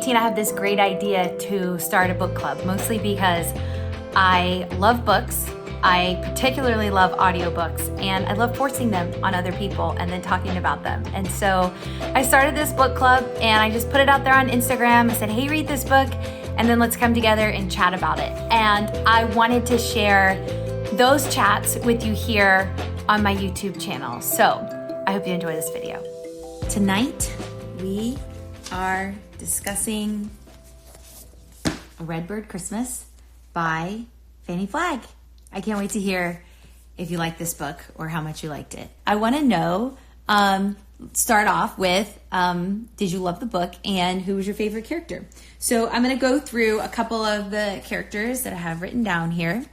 2018, I had this great idea to start a book club, mostly because I love books. I particularly love audiobooks, and I love forcing them on other people and then talking about them. And so I started this book club, and I just put it out there on Instagram. I said, hey, read this book, and then let's come together and chat about it. And I wanted to share those chats with you here on my YouTube channel. So I hope you enjoy this video. Tonight, we are discussing Redbird Christmas by Fannie Flagg. I can't wait to hear if you like this book or how much you liked it. I want to know, start off with, did you love the book and who was your favorite character? So I'm going to go through a couple of the characters that I have written down here.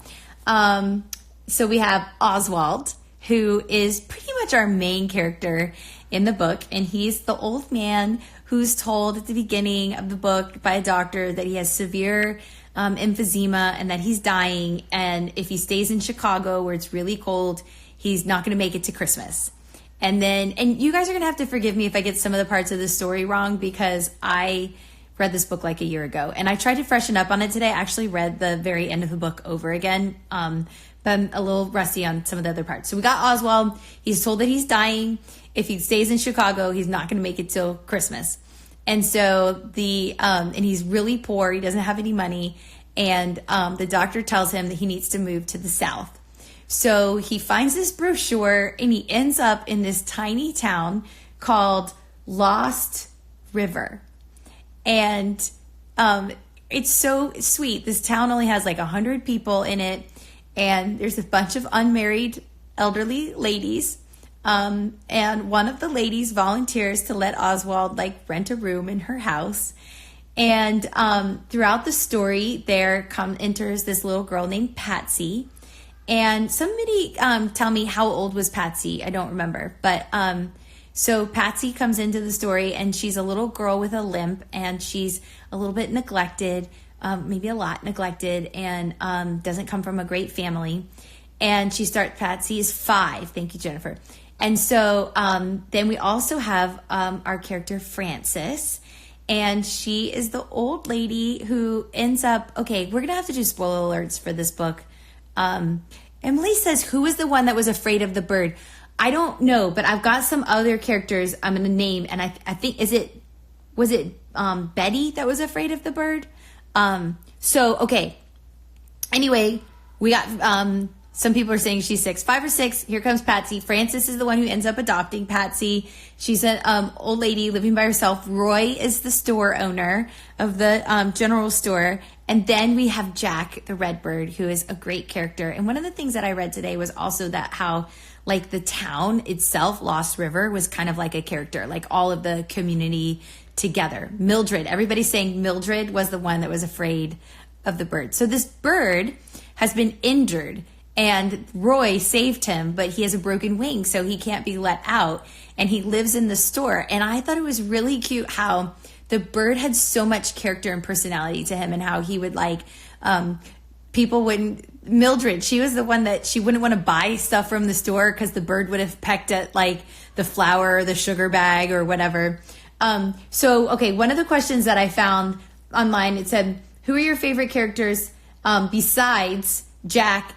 So we have Oswald, who is pretty much our main character in the book, and he's the old man who's told at the beginning of the book by a doctor that he has severe emphysema and that he's dying, and if he stays in Chicago where it's really cold, he's not going to make it to Christmas. And you guys are going to have to forgive me if I get some of the parts of the story wrong, because I read this book like a year ago, and I tried to freshen up on it today. I actually read the very end of the book over again, but I'm a little rusty on some of the other parts. So we got Oswald. He's told that he's dying. If he stays in Chicago, he's not going to make it till Christmas. And so and he's really poor. He doesn't have any money. And the doctor tells him that he needs to move to the South. So he finds this brochure, and he ends up in this tiny town called Lost River. And it's so sweet. This town only has like 100 people in it. And there's a bunch of unmarried elderly ladies. And one of the ladies volunteers to let Oswald rent a room in her house. And throughout the story, enters this little girl named Patsy. And somebody tell me, how old was Patsy? I don't remember. But so Patsy comes into the story, and she's a little girl with a limp, and she's a little bit neglected, maybe a lot neglected, and doesn't come from a great family. And Patsy is 5. Thank you, Jennifer. And so then we also have our character Frances, and she is the old lady who ends up, okay, we're going to have to do spoiler alerts for this book. Emily says, who is the one that was afraid of the bird? I don't know, but I've got some other characters I'm going to name, and I think, was it Betty that was afraid of the bird? So, okay. Anyway, we got, some people are saying she's 6, 5 or 6. Here comes Patsy. Frances is the one who ends up adopting Patsy. She's an old lady living by herself. Roy is the store owner of the general store. And then we have Jack, the Redbird, who is a great character. And one of the things that I read today was also that how the town itself, Lost River, was kind of like a character, like all of the community together. Mildred, everybody's saying Mildred was the one that was afraid of the bird. So this bird has been injured, and Roy saved him, but he has a broken wing, so he can't be let out, and he lives in the store. And I thought it was really cute how the bird had so much character and personality to him, and how he would people wouldn't, Mildred, she was the one that she wouldn't want to buy stuff from the store because the bird would have pecked at the flour or the sugar bag or whatever. So, okay, one of the questions that I found online, it said, who are your favorite characters besides Jack,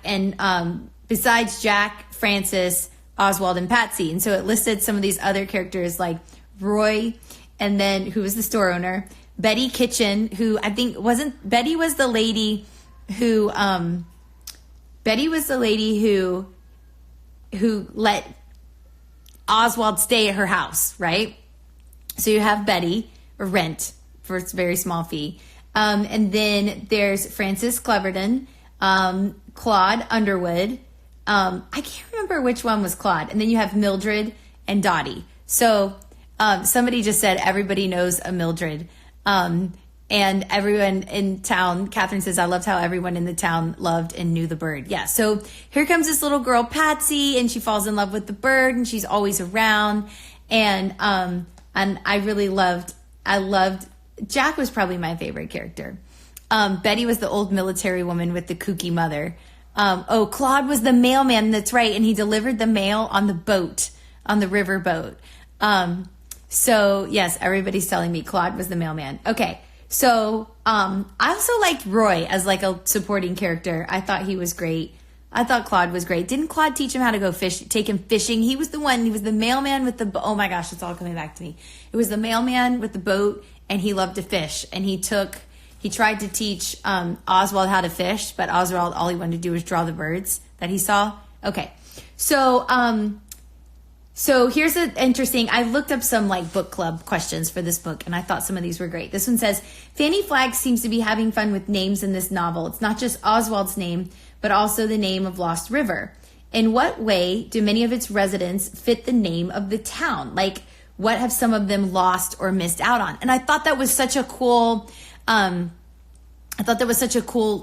Frances, Oswald, and Patsy? And so it listed some of these other characters like Roy, and then who was the store owner, Betty Kitchen, who I think Betty was the lady who let Oswald stay at her house, right? So you have Betty, or rent for a very small fee. And then there's Frances Cleverton, Claude Underwood. I can't remember which one was Claude. And then you have Mildred and Dottie. So somebody just said everybody knows a Mildred. And everyone in town, Catherine says, I loved how everyone in the town loved and knew the bird. Yeah, so here comes this little girl, Patsy, and she falls in love with the bird, and she's always around. And I loved, Jack was probably my favorite character. Betty was the old military woman with the kooky mother. Claude was the mailman, that's right, and he delivered the mail on the boat, on the river boat. So yes, everybody's telling me Claude was the mailman. Okay. So I also liked Roy as like a supporting character. I thought he was great. I thought Claude was great. Didn't Claude teach him how to go fish, take him fishing? He was the one, he was the mailman with the, oh my gosh, it's all coming back to me. It was the mailman with the boat, and he loved to fish. And he tried to teach Oswald how to fish, but Oswald, all he wanted to do was draw the birds that he saw. Okay. So here's an interesting, I looked up some like book club questions for this book, and I thought some of these were great. This one says, Fanny Flagg seems to be having fun with names in this novel. It's not just Oswald's name, but also the name of Lost River. In what way do many of its residents fit the name of the town? Like, what have some of them lost or missed out on? And I thought that was such a cool,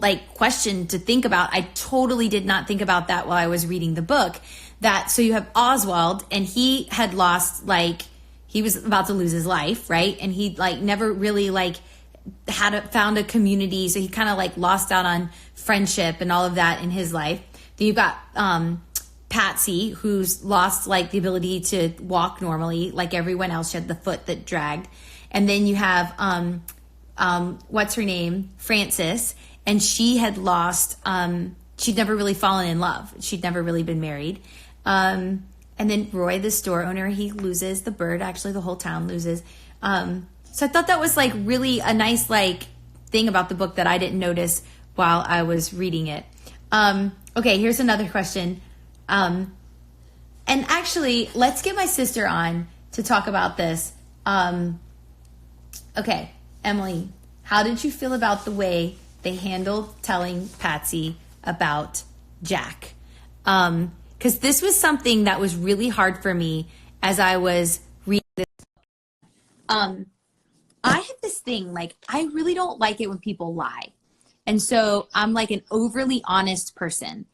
like question to think about. I totally did not think about that while I was reading the book. So you have Oswald, and he had lost, like, he was about to lose his life, right? And he like never really like found a community, so he kind of like lost out on friendship and all of that in his life. Then you've got Patsy, who's lost like the ability to walk normally, like everyone else. She had the foot that dragged. And then you have what's her name, Frances, and she had lost. She'd never really fallen in love. She'd never really been married. And then Roy, the store owner, he loses the bird. Actually, the whole town loses. So I thought that was like really a nice like thing about the book that I didn't notice while I was reading it. Okay, here's another question. And actually, let's get my sister on to talk about this. Okay, Emily, how did you feel about the way they handled telling Patsy about Jack? Because this was something that was really hard for me as I was reading this book. I have this thing, like, I really don't like it when people lie. And so I'm like an overly honest person.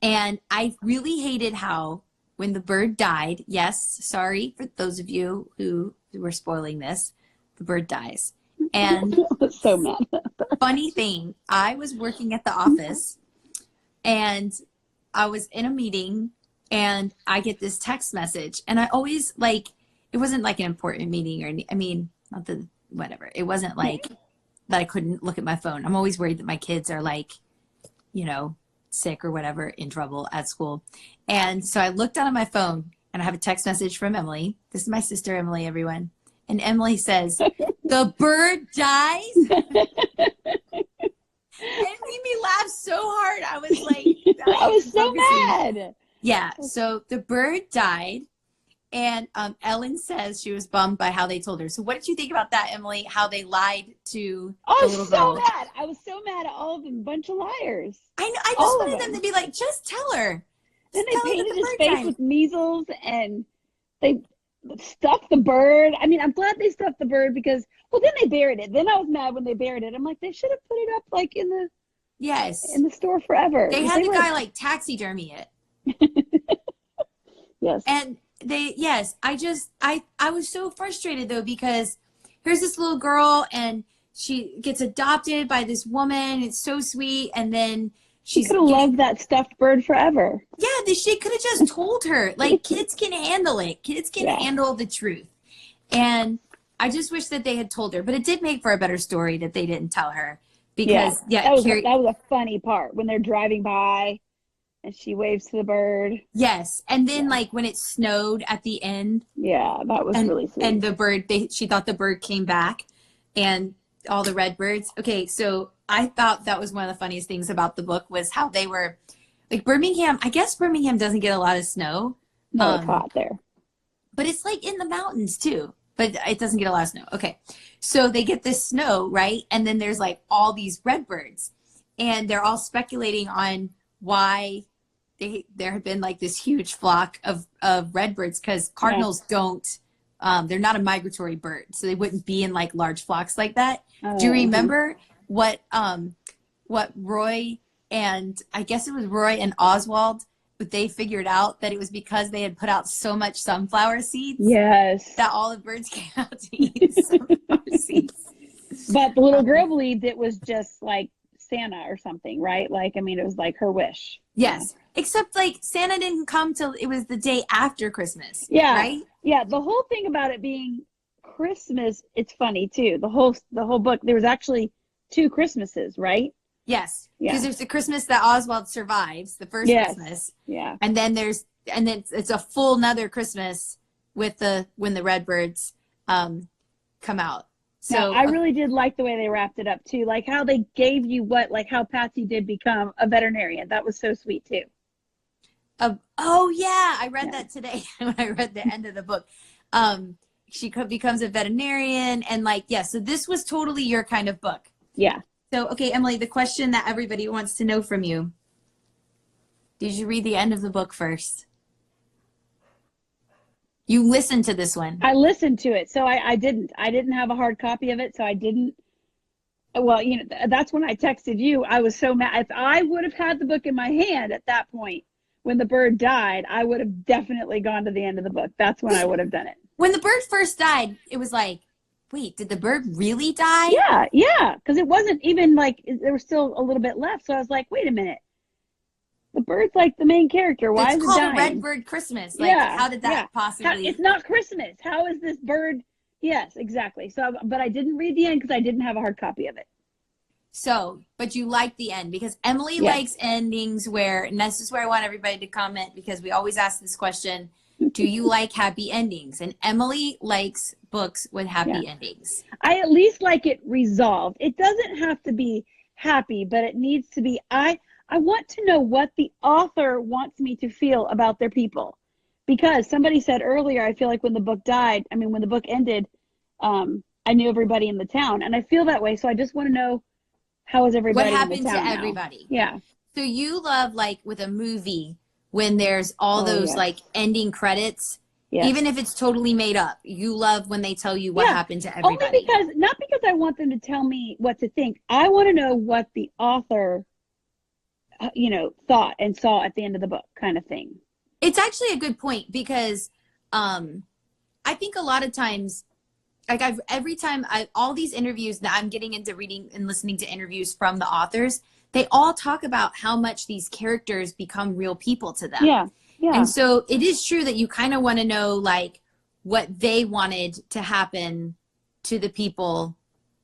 And I really hated how when the bird died, yes, sorry for those of you who were spoiling this, the bird dies. And I was so mad. Funny thing, I was working at the office and I was in a meeting and I get this text message, and I always like, it wasn't like an important meeting or I mean, not the, whatever. It wasn't like that I couldn't look at my phone. I'm always worried that my kids are like, you know, sick or whatever, in trouble at school. And so I looked down at my phone and I have a text message from Emily. This is my sister, Emily, everyone. And Emily says, the bird dies? It made me laugh so hard. I was like, I was so mad. Yeah. So the bird died. And Ellen says she was bummed by how they told her. So what did you think about that, Emily? How they lied to the little girl? Mad. I was so mad at all of them. Bunch of liars. I know. I just wanted them to be like, just tell her. Then they painted his face with measles, and they stuffed the bird. I mean, I'm glad they stuffed the bird because, well, then they buried it. Then I was mad when they buried it. I'm like, they should have put it up like in the store forever. They had the guy like taxidermy it. Yes. And I was so frustrated though, because here's this little girl and she gets adopted by this woman. It's so sweet. And then she could have loved that stuffed bird forever. Yeah, she could have just told her. Like, kids can handle it. Kids can handle the truth. And I just wish that they had told her. But it did make for a better story that they didn't tell her. Because, that was a funny part when they're driving by and she waves to the bird. Yes. And then, like, when it snowed at the end. Yeah, that was really sweet. And the bird, she thought the bird came back. And all the redbirds. Okay, so I thought that was one of the funniest things about the book was how they were, like, Birmingham. I guess Birmingham doesn't get a lot of snow. No, it's hot there. But it's like in the mountains too. But it doesn't get a lot of snow. Okay, so they get this snow, right? And then there's like all these redbirds. And they're all speculating on why there had been like this huge flock of redbirds, because cardinals don't, they're not a migratory bird. So they wouldn't be in like large flocks like that. Do you remember what Roy and I guess it was Roy and Oswald, but they figured out that it was because they had put out so much sunflower seeds. Yes. That all the birds came out to eat sunflower seeds. But the little girl believed it was just like Santa or something, right? Like, I mean, it was like her wish. Yes. Except like Santa didn't come till it was the day after Christmas. Yeah. Right? Yeah. The whole thing about it being Christmas, it's funny too. The whole book, there was actually 2 Christmases, right? Yes, Yeah. because there's the Christmas that Oswald survives, the first Yes. Christmas. Yeah. And then it's a full nother Christmas with when the Redbirds come out. So now, I really did like the way they wrapped it up too, like how they gave you like how Patsy did become a veterinarian. That was so sweet too. Oh yeah, I read that today when I read the end of the book. She becomes a veterinarian, and like, yeah, so this was totally your kind of book. Yeah. So, okay, Emily, the question that everybody wants to know from you. Did you read the end of the book first? You listened to this one. I listened to it. So I didn't have a hard copy of it. So I didn't. Well, that's when I texted you. I was so mad. If I would have had the book in my hand at that point, when the bird died, I would have definitely gone to the end of the book. That's when I would have done it. When the bird first died, it was like, wait, did the bird really die? Yeah, yeah. Because it wasn't even like there was still a little bit left. So I was like, wait a minute. The bird's like the main character. Why is it dying? It's called Redbird Christmas. Like, how did that possibly? It's not Christmas. How is this bird? Yes, exactly. So, but I didn't read the end because I didn't have a hard copy of it. So, but you like the end because Emily likes endings where, and this is where I want everybody to comment because we always ask this question, do you like happy endings? And Emily likes books with happy endings. I at least like it resolved. It doesn't have to be happy, but it needs to be, I want to know what the author wants me to feel about their people. Because somebody said earlier, I feel like when the book when the book ended, I knew everybody in the town. And I feel that way. So I just want to know, how is everybody what happened in the town to now? everybody? Yeah. So you love, like, with a movie, when there's all those, like, ending credits, even if it's totally made up, you love when they tell you what happened to everybody. Only because, not because I want them to tell me what to think. I want to know what the author, thought and saw at the end of the book, kind of thing. It's actually a good point because I think a lot of times, like all these interviews that I'm getting into reading and listening to interviews from the authors, they all talk about how much these characters become real people to them. Yeah. Yeah. And so it is true that you kind of want to know, like, what they wanted to happen to the people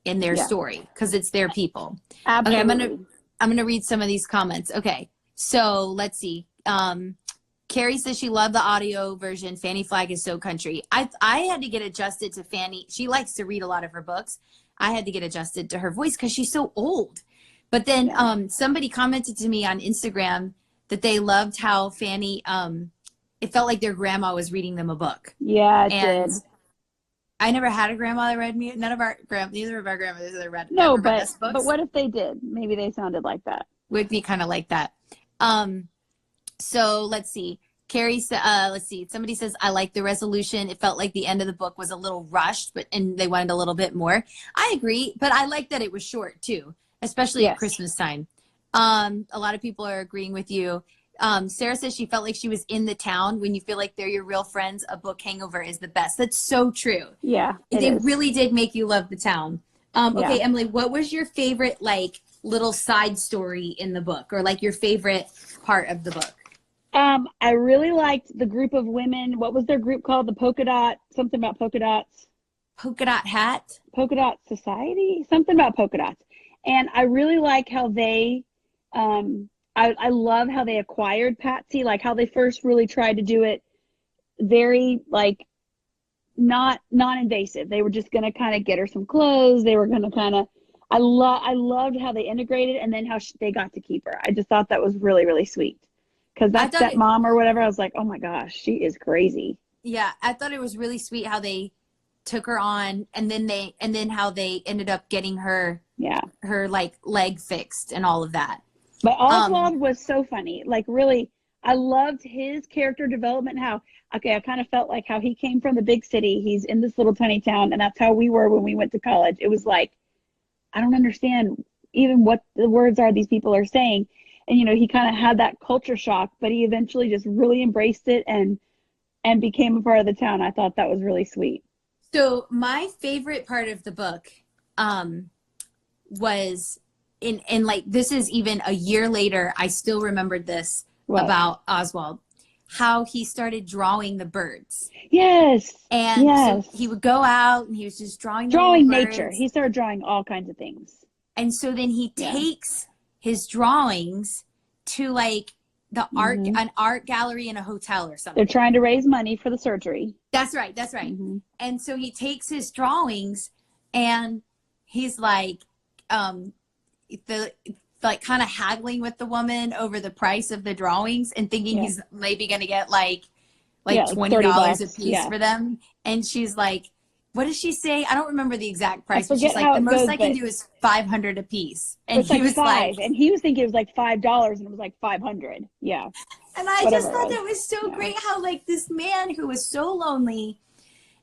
in their story because it's their people. Absolutely. Okay, I'm gonna read some of these comments. Okay, so let's see. Carrie says she loved the audio version. Fanny Flagg is so country. I had to get adjusted to Fanny. She likes to read a lot of her books. I had to get adjusted to her voice because she's so old. But then somebody commented to me on Instagram that they loved how Fanny, it felt like their grandma was reading them a book. Yeah, it did. I never had a grandma that read me. Neither of our grandmothers ever read. No, read us books. But what if they did? Maybe they sounded like that. Would be kind of like that. So let's see. Carrie, let's see. Somebody says, I like the resolution. It felt like the end of the book was a little rushed, and they wanted a little bit more. I agree, but I like that it was short too, especially at Christmas time. A lot of people are agreeing with you. Sarah says she felt like she was in the town. When you feel like they're your real friends, a book hangover is the best. That's so true. Yeah. They really did make you love the town. Okay, Emily, what was your favorite, like, little side story in the book, or like your favorite part of the book? I really liked the group of women. What was their group called? The polka dot, something about polka dots. Polka dot hat? Polka dot society? Something about polka dots. And I really like how they, I love how they acquired Patsy, like how they first really tried to do it very, like, not non-invasive. They were just going to kind of get her some clothes. They were going to kind of, I loved how they integrated, and then how they got to keep her. I just thought that was really, really sweet. Because that stepmom or whatever, I was like, oh my gosh, she is crazy. Yeah, I thought it was really sweet how they took her on, and then how they ended up getting her, her, like, leg fixed and all of that. But Oswald was so funny. Like, really, I loved his character development. How, I kind of felt like how he came from the big city. He's in this little tiny town, and that's how we were when we went to college. It was like, I don't understand even what the words are these people are saying. And, he kind of had that culture shock, but he eventually just really embraced it and became a part of the town. I thought that was really sweet. So my favorite part of the book was in like, this is even a year later, I still remembered this about Oswald. how he started drawing the birds. Yes. And yes. so he would go out and he was just drawing nature. birds. He started drawing all kinds of things. And so then he takes his drawings to like an art gallery in a hotel or something. They're trying to raise money for the surgery. That's right. And so he takes his drawings and he's like kind of haggling with the woman over the price of the drawings and thinking he's maybe going to get like $20 a piece for them. And she's like, what does she say? I don't remember the exact price. But she's like, the most I can do is $500 a piece. And he was like, and he was thinking it was like $5 and it was like 500. Yeah. And I just thought that was so great how like this man who was so lonely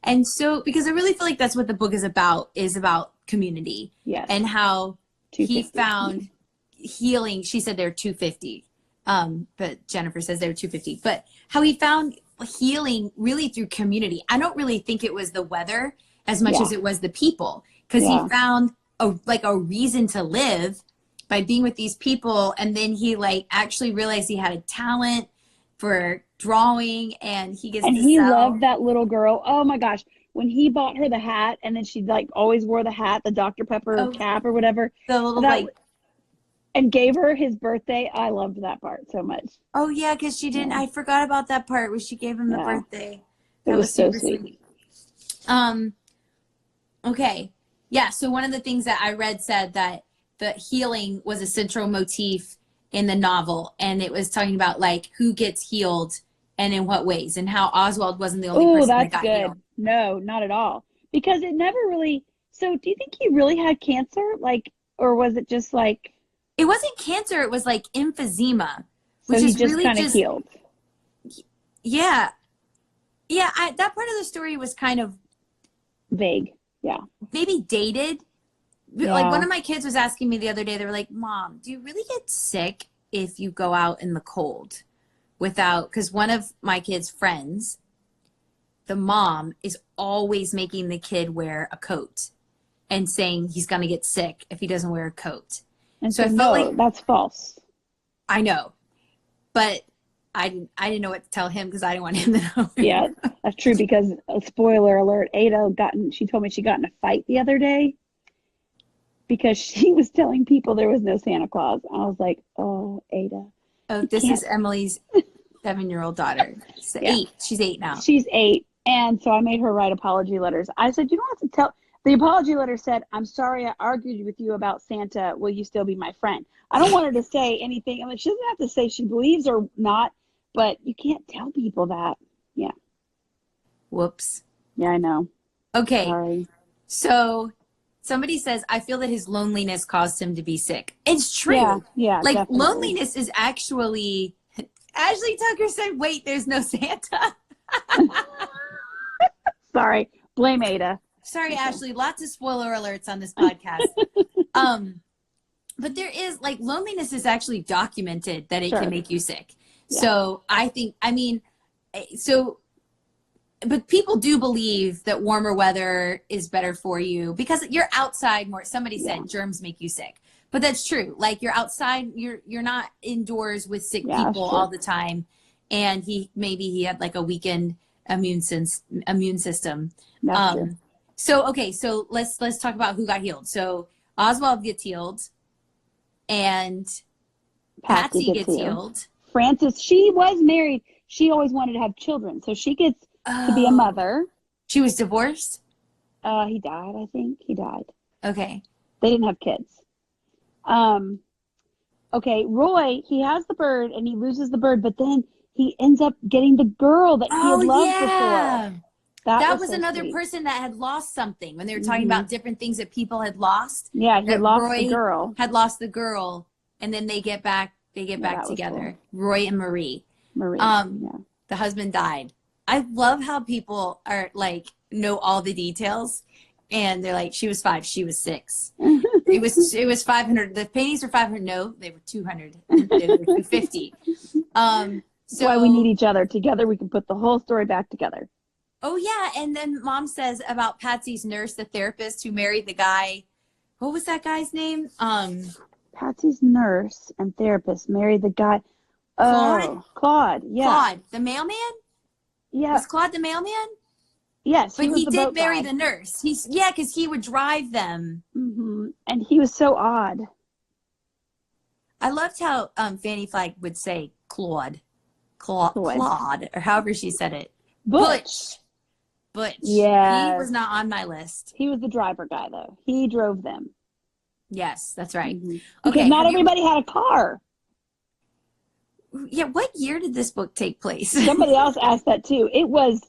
and so, because I really feel like that's what the book is about community. Yes. And how he found healing. She said they're 250. But Jennifer says they were 250. But how he found healing really through community. I don't really think it was the weather as much as it was the people, because he found a reason to live by being with these people. And then he like actually realized he had a talent for drawing, and he gets and he loved that little girl. Oh my gosh, when he bought her the hat, and then she like always wore the hat, the Dr. Pepper cap or whatever, the little and gave her his birthday. I loved that part so much. Oh yeah, because she didn't. I forgot about that part where she gave him the birthday. That was so sweet. Okay. Yeah. So one of the things that I read said that the healing was a central motif in the novel, and it was talking about like who gets healed and in what ways, and how Oswald wasn't the only person that got healed. No, not at all. Because it never really. So do you think he really had cancer? Like, or was it just like? It wasn't cancer. It was like emphysema, which is really kind of healed. Yeah. Yeah. That part of the story was kind of vague. Yeah. Maybe dated. Yeah. Like one of my kids was asking me the other day, they were like, Mom, do you really get sick if you go out in the cold because one of my kids' friends, the mom is always making the kid wear a coat and saying he's going to get sick if he doesn't wear a coat. And so I felt like that's false. I know, but I didn't know what to tell him because I didn't want him to know. Yeah, that's true. Because spoiler alert, Ada she told me she got in a fight the other day because she was telling people there was no Santa Claus. I was like, oh, Ada. Oh, this is Emily's 7-year-old daughter. So 8. She's 8 now. She's 8, and so I made her write apology letters. I said, you don't have to tell. The apology letter said, I'm sorry I argued with you about Santa. Will you still be my friend? I don't want her to say anything. I mean, she doesn't have to say she believes or not, but you can't tell people that. Yeah. Whoops. Yeah, I know. Okay. Sorry. So somebody says, I feel that his loneliness caused him to be sick. It's true. Yeah. Like definitely. Loneliness is actually, Ashley Tucker said, wait, there's no Santa. Sorry. Blame Ada. Sorry, okay. Ashley, lots of spoiler alerts on this podcast. But there is like loneliness is actually documented that it can make you sick. Yeah. So but people do believe that warmer weather is better for you because you're outside more. Somebody said germs make you sick, but that's true. Like you're outside, you're not indoors with sick people all the time. And he had like a weakened immune system. That's true. So let's talk about who got healed. So Oswald gets healed, and Patsy gets healed. Frances, she was married. She always wanted to have children, so she gets to be a mother. She was divorced? He died, I think. He died. Okay. They didn't have kids. Okay, Roy, he has the bird, and he loses the bird, but then he ends up getting the girl that he had loved before. That was so another person that had lost something when they were talking about different things that people had lost. Yeah, he had lost the girl. Had lost the girl, and then they get back together. Cool. Roy and Marie. The husband died. I love how people are like know all the details, and they're like, she was 5, she was 6. It was 500. The paintings were 500. No, they were 200. They were 250. So why we need each other. Together we can put the whole story back together. Oh, yeah. And then Mom says about Patsy's nurse, the therapist who married the guy. What was that guy's name? Patsy's nurse and therapist married the guy. Claude? Claude, yeah. Claude, the mailman? Yeah. Was Claude the mailman? Yes, But he was he the did boat marry guy. the nurse. Because he would drive them. And he was so odd. I loved how Fanny Flagg would say Claude. Claude. Claude, or however she said it. Butch. Yeah. He was not on my list. He was the driver guy, though. He drove them. Yes, that's right. Because not everybody had a car. Yeah, what year did this book take place? Somebody else asked that too. It was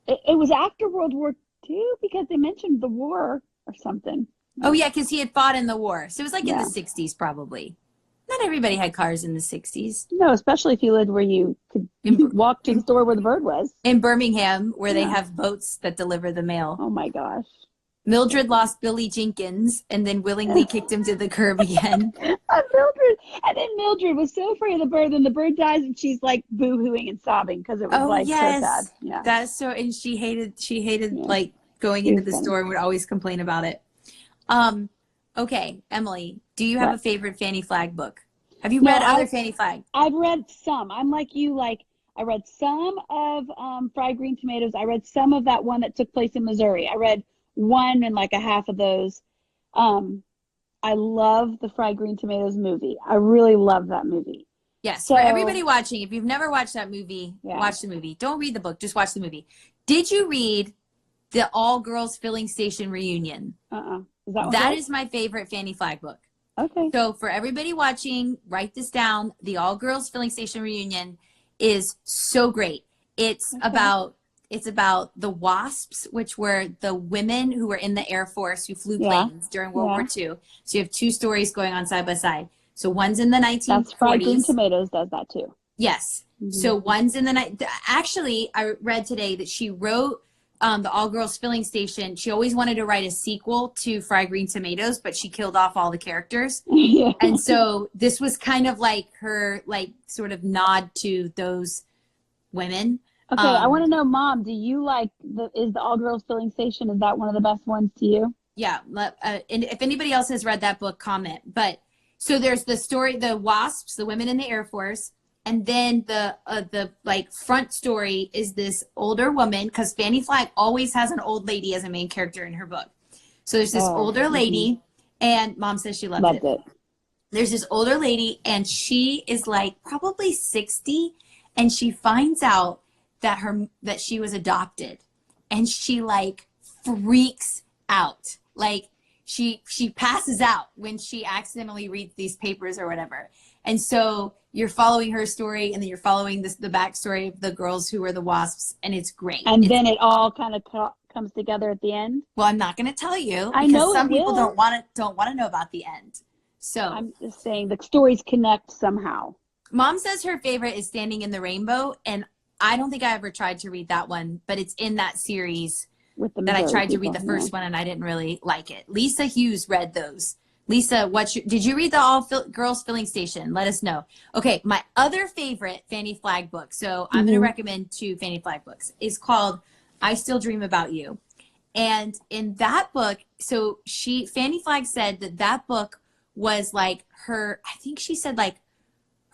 after World War II because they mentioned the war or something. Oh yeah, because he had fought in the war. So it was like in the 60s probably. Not everybody had cars in the 60s. No, especially if you lived where you could walk to the store where the bird was. In Birmingham, where they have boats that deliver the mail. Oh my gosh. Mildred lost Billy Jenkins and then willingly kicked him to the curb again. Mildred was so afraid of the bird, and the bird dies, and she's like boo-hooing and sobbing because it was so sad. Yeah, that's so. And she hated like going into the store and would always complain about it. Okay, Emily, do you have a favorite Fanny Flagg book? Have you read other Fanny Flagg? I've read some. I'm like you. Like I read some of Fried Green Tomatoes. I read some of that one that took place in Missouri. I read one and like a half of those. I love the Fried Green Tomatoes movie. I really love that movie. Yes, so, for everybody watching, if you've never watched that movie, watch the movie. Don't read the book, just watch the movie. Did you read the all-girls filling station reunion? That is my favorite Fanny Flagg book. Okay. So for everybody watching, write this down. The all-girls filling station reunion is so great. It's about the WASPs, which were the women who were in the Air Force who flew planes during World War II. So you have two stories going on side by side. So one's in the 1940s. That's Fried Green Tomatoes does that too. Yes. So one's in the actually, I read today that she wrote the All Girls Filling Station. She always wanted to write a sequel to Fried Green Tomatoes, but she killed off all the characters. And so this was kind of like her sort of nod to those women. Okay, I want to know, Mom, do you like is the All Girls Filling Station, is that one of the best ones to you? Yeah, and if anybody else has read that book, comment. But so there's the story, the WASPs, the women in the Air Force, and then the front story is this older woman, because Fanny Flagg always has an old lady as a main character in her book. So there's this older lady, and Mom says she loved it. There's this older lady, and she is like probably 60, and she finds out that she was adopted, and she like freaks out. Like she passes out when she accidentally reads these papers or whatever. And so you're following her story, and then you're following the backstory of the girls who were the WASPs, and it's great. And then it all kind of comes together at the end. Well, I'm not going to tell you because some people don't want to know about the end. So I'm just saying the stories connect somehow. Mom says her favorite is Standing in the Rainbow, and I don't think I ever tried to read that one, but it's in that series that I tried to read the first one, and I didn't really like it. Lisa Hughes read those. Lisa, did you read the All Girls Filling Station? Let us know. Okay, my other favorite Fanny Flagg book, so I'm going to recommend two Fanny Flagg books, is called I Still Dream About You. And in that book, so Fanny Flagg said that book was like her, I think she said like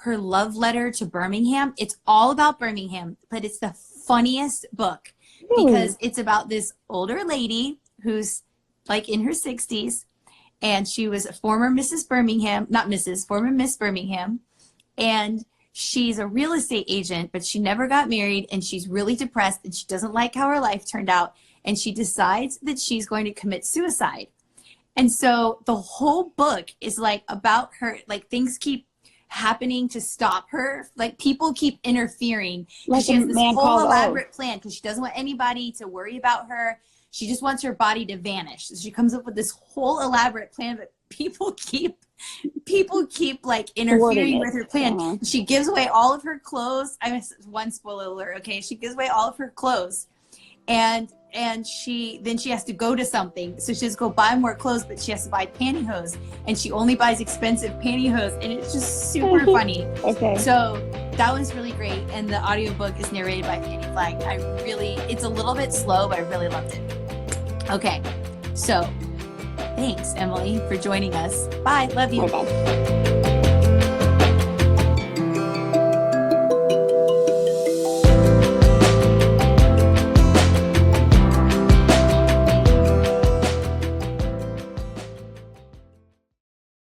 her love letter to Birmingham. It's all about Birmingham, but it's the funniest book because it's about this older lady who's like in her 60s, and she was a former Mrs. Birmingham, former Miss Birmingham, and she's a real estate agent, but she never got married, and she's really depressed, and she doesn't like how her life turned out, and she decides that she's going to commit suicide. And so the whole book is like about her, like things keep happening to stop her, like people keep interfering, like she has this whole elaborate plan because she doesn't want anybody to worry about her. She just wants her body to vanish. So she comes up with this whole elaborate plan, but people keep like interfering with her plan. She gives away all of her clothes. I missed one spoiler alert. Okay, she gives away all of her clothes, and she has to go to something, so she has to go buy more clothes, but she has to buy pantyhose, and she only buys expensive pantyhose, and it's just super funny. Okay, so that was really great, and the audiobook is narrated by Fanny Flagg. It's a little bit slow, but I really loved it. Okay, so thanks, Emily, for joining us. Bye, love you. Bye-bye.